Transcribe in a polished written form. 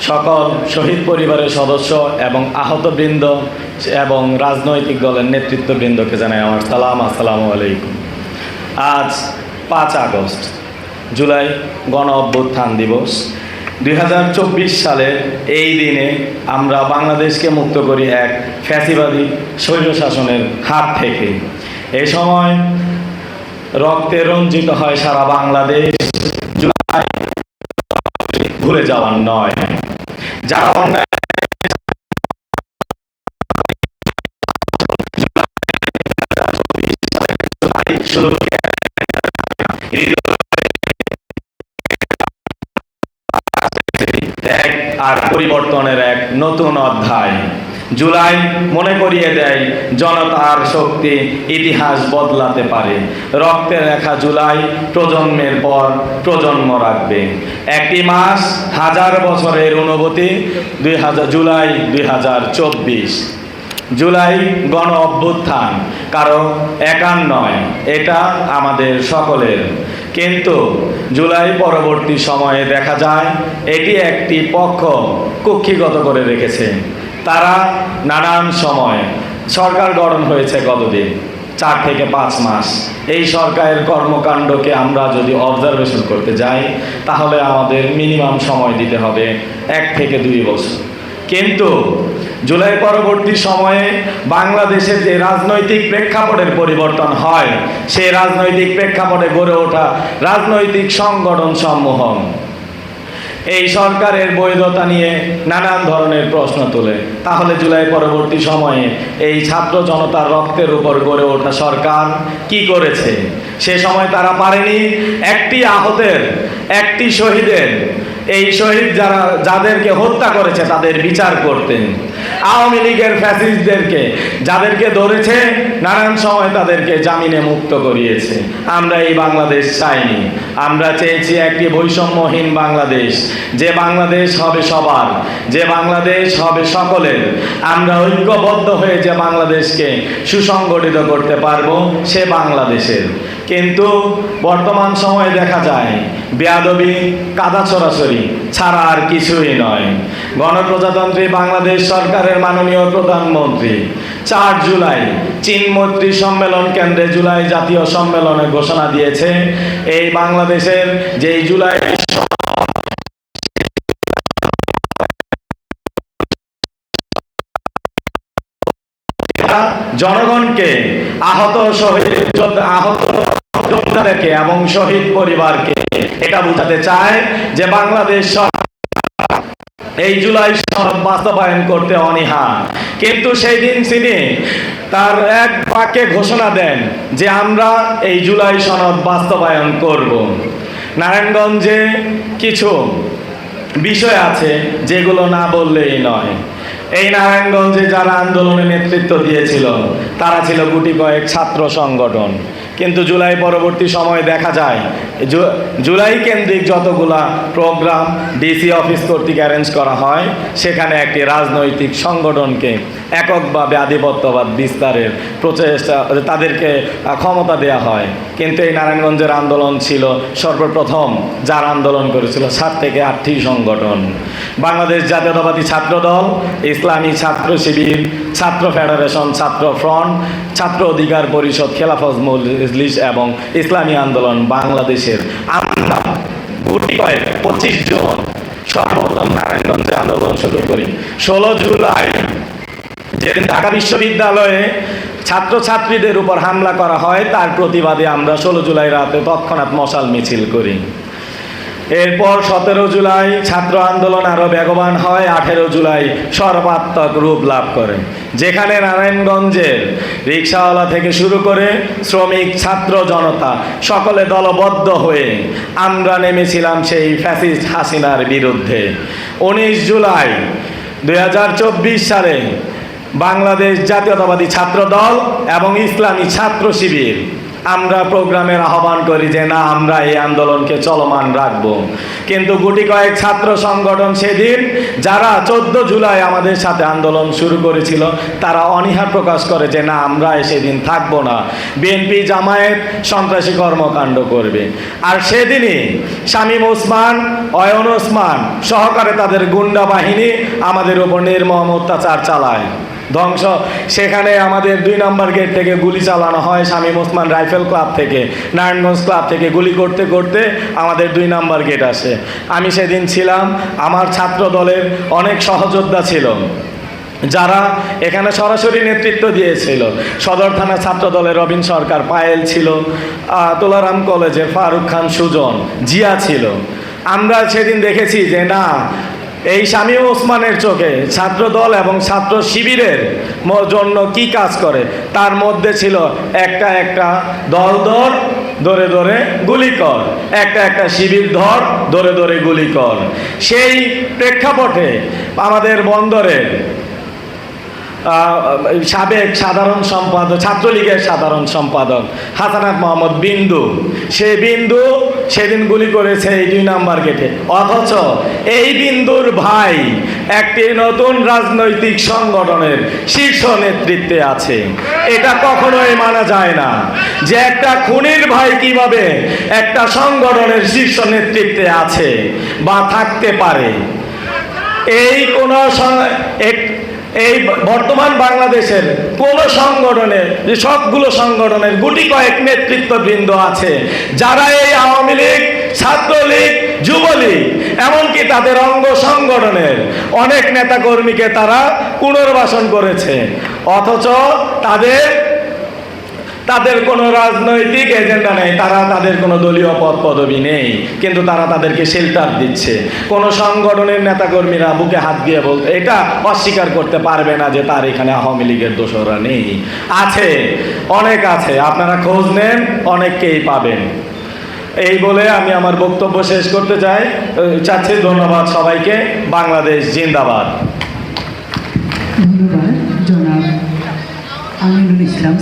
সকল শহীদ পরিবারের সদস্য এবং আহতবৃন্দ এবং রাজনৈতিক দলের নেতৃত্ববৃন্দকে জানাই আমার সালাম, আসসালামু আলাইকুম। আজ 5 আগস্ট, জুলাই গণ অভ্যুত্থান দিবস। 2024 সালের এই দিনে আমরা বাংলাদেশকে মুক্ত করি এক ফ্যাসিবাদী স্বৈরশাসনের হাত থেকে। এই সময় রক্তে রঞ্জিত হয় সারা বাংলাদেশ। জুলাই ভুলে যাওয়ার নয়, যারা অন্যায় আর পরিবর্তনের এক নতুন অধ্যায়। জুলাই মনে করিয়ে দেয় জনতার শক্তি ইতিহাস বদলাতে পারে। রক্তে লেখা জুলাই প্রজন্মের পর প্রজন্ম রাখবে। একটি মাস, 1000 বছরের অনুভূতি। জুলাই 2024। জুলাই গণ অভ্যুত্থান কারো একার নয়, এটা আমাদের সকলের। কিন্তু জুলাই পরবর্তী সময়ে দেখা যায় এটি একটি পক্ষ কুক্ষিগত করে রেখেছে। তারা নানান সময়, সরকার গঠন হয়েছে কতদিন? 4 থেকে 5 মাস। এই সরকারের কর্মকাণ্ডকে আমরা যদি অবজারভেশন করতে যাই তাহলে আমাদের মিনিমাম সময় দিতে হবে 1 থেকে 2 বছর। কিন্তু জুলাই পরবর্তী সময়ে বাংলাদেশের যে রাজনৈতিক প্রেক্ষাপটের পরিবর্তন হয়, সেই রাজনৈতিক প্রেক্ষাপটে গড়ে ওঠা রাজনৈতিক সংগঠন সমূহ এই সরকারের বৈধতা নিয়ে নানান ধরনের প্রশ্ন তোলে। তাহলে জুলাই পরবর্তী সময়ে এই ছাত্র জনতার রক্তের উপর গড়ে ওঠা সরকার কি করেছে? সে সময় তারা পারেনি একটি আহতের, একটি শহীদের, এই শহীদ যাদেরকে হত্যা করেছে তাদের বিচার করতেন। আওয়ামী লীগের ফ্যাসিস্টদেরকে যাদেরকে ধরেছে নানান সময় তাদেরকে জামিনে মুক্ত করিয়েছে। আমরা এই বাংলাদেশ চাইনি। আমরা চেয়েছি একটি বৈষম্যহীন বাংলাদেশ, যে বাংলাদেশ হবে সবার, যে বাংলাদেশ হবে সকলের। আমরা ঐক্যবদ্ধ হয়ে যে বাংলাদেশকে সুসংগঠিত করতে পারবো, সে বাংলাদেশের। কিন্তু বর্তমান সময়ে দেখা যায় বেয়াদবি, কাদা ছড়াছড়ি ছাড়া আর কিছুই নয়। গণপ্রজাতন্ত্রী বাংলাদেশ সরকারের মাননীয় প্রধানমন্ত্রী 4 জুলাই চীন মৈত্রী সম্মেলন কেন্দ্রে জুলাই জাতীয় সম্মেলনে ঘোষণা দিয়েছে এই বাংলাদেশের যেই জুলাই জনগণকে আহত যোদ্ধাদেরকে এবং শহীদ পরিবারকে এটা বোঝাতে চায় যে বাংলাদেশ এই জুলাই সনদ বাস্তবায়ন করতে অনীহা। কিন্তু সেই দিন তিনি তার এক বাক্যে ঘোষণা দেন যে আমরা এই জুলাই সনদ বাস্তবায়ন করব। নারায়ণগঞ্জে কিছু বিষয় আছে যেগুলো না বললেই নয়। এই নারায়ণগঞ্জে যারা আন্দোলনে নেতৃত্ব দিয়েছিল তারা ছিল গুটি কয়েক ছাত্র সংগঠন। কিন্তু জুলাই পরবর্তী সময়ে দেখা যায় জুলাই কেন্দ্রিক যতগুলা প্রোগ্রাম ডিসি অফিস কর্তৃক অ্যারেঞ্জ করা হয়, সেখানে একটি রাজনৈতিক সংগঠনকে এককভাবে আধিপত্যবাদ বিস্তারের প্রচেষ্টা, তাদেরকে ক্ষমতা দেয়া হয়। কিন্তু এই নারায়ণগঞ্জের আন্দোলন ছিল সর্বপ্রথম যার আন্দোলন করেছিল 7 থেকে 8টি সংগঠন: বাংলাদেশ জাতীয়তাবাদী ছাত্র দল, ইসলামী ছাত্র শিবির, ছাত্র ফেডারেশন, ছাত্র ফ্রন্ট, ছাত্র অধিকার পরিষদ, খেলাফত মজলিস এবং ইসলামী আন্দোলন বাংলাদেশের। আমরা গুটি কয়েক 25 জন সর্বপ্রথম নারায়ণগঞ্জে আন্দোলন শুরু করি। 16 জুলাই যেদিন ঢাকা বিশ্ববিদ্যালয়ে ছাত্রছাত্রীদের উপর হামলা করা হয়, তার প্রতিবাদে আমরা 16 জুলাই রাতে তৎক্ষণাৎ মশাল মিছিল করি। এরপর 17 জুলাই ছাত্র আন্দোলন আরো বেগবান হয়। 18 জুলাই সর্বাত্মক রূপ লাভ করে, যেখানে নারায়ণগঞ্জের রিকশাওয়ালা থেকে শুরু করে শ্রমিক, ছাত্র জনতা সকলে দলবদ্ধ হয়ে আমরা নেমেছিলাম সেই ফ্যাসিস্ট হাসিনার বিরুদ্ধে। 19 জুলাই 2024 সালে বাংলাদেশ জাতীয়তাবাদী ছাত্র দল এবং ইসলামী ছাত্র শিবির আমরা প্রোগ্রামের আহ্বান করি যে না, আমরা এই আন্দোলনকে চলমান রাখব। কিন্তু গুটি কয়েক ছাত্র সংগঠন সেদিন, যারা 14 জুলাই আমাদের সাথে আন্দোলন শুরু করেছিল, তারা অনীহা প্রকাশ করে যে না, আমরা সেদিন থাকবো না, বিএনপি জামায়াত সন্ত্রাসী কর্মকাণ্ড করবে। আর সেদিনই শামীম ওসমান, অয়ন ওসমান সহকারে তাদের গুন্ডা বাহিনী আমাদের উপর নির্মম অত্যাচার চালায়, ধ্বংস। সেখানে আমাদের 2 নম্বর গেট থেকে গুলি চালানো হয়, শামীম ওসমান রাইফেল ক্লাব থেকে, নারায়ণগঞ্জ ক্লাব থেকে গুলি করতে করতে আমাদের 2 নম্বর গেট আসে। আমি সেদিন ছিলাম, আমার ছাত্র দলের অনেক সহযোদ্ধা ছিল যারা এখানে সরাসরি নেতৃত্ব দিয়েছিল। সদর থানা ছাত্র দলের রবিন সরকার, পায়েল ছিল, তোলারাম কলেজের ফারুক খান সুজন, জিয়া ছিল। আমরা সেদিন দেখেছি যে না, এই শামীম ওসমানের চোখে ছাত্রদল এবং ছাত্র শিবিরের জন্য কি কাজ করে, তার মধ্যে ছিল একটা একটা দল ধরে ধরে গুলি কর, একটা একটা শিবির ধরে ধরে গুলি কর। সেই প্রেক্ষাপটে আমাদের বন্দরের সাবেক সাধারণ সম্পাদক, ছাত্রলীগের সাধারণ সম্পাদক হাসানাত মোহাম্মদ বিন্দু, সেই বিন্দু সেদিন গুলি করেছে এই 2 নম্বর গেটে। অথচ এই বিন্দুর ভাই একটি নতুন রাজনৈতিক সংগঠনের শীর্ষ নেতৃত্বে আছে। এটা কখনোই মানা যায় না যে একটা খুনির ভাই কিভাবে একটা সংগঠনের শীর্ষ নেতৃত্বে আছে বা থাকতে পারে। এই বর্তমান বাংলাদেশের কোন সংগঠনের, সবগুলো সংগঠনের গুটি কয়েক নেতৃত্ববৃন্দ আছে যারা এই আওয়ামী লীগ, ছাত্রলীগ, যুবলীগ, এমনকি তাদের অঙ্গ সংগঠনের অনেক নেতাকর্মীকে তারা পুনর্বাসন করেছে। অথচ তাদের কোনো রাজনৈতিক এজেন্ডা নেই, তাদের কোনো দলীয় পদ পদবি নেই, কিন্তু তারা তাদেরকে শেল্টার দিচ্ছে। কোনো সংগঠনের নেতাকর্মীরা বুকে হাত দিয়ে বলতে এটা অস্বীকার করতে পারবে না যে তার এখানে আওয়ামী লীগের দোসররা নেই। আছে, অনেক আছে, আপনারা খোঁজ নেন, অনেককেই পাবেন। এই বলে আমি আমার বক্তব্য শেষ করতে চাচ্ছি। ধন্যবাদ সবাইকে। বাংলাদেশ জিন্দাবাদ। ধন্যবাদ জনাব আমিনুল ইসলাম।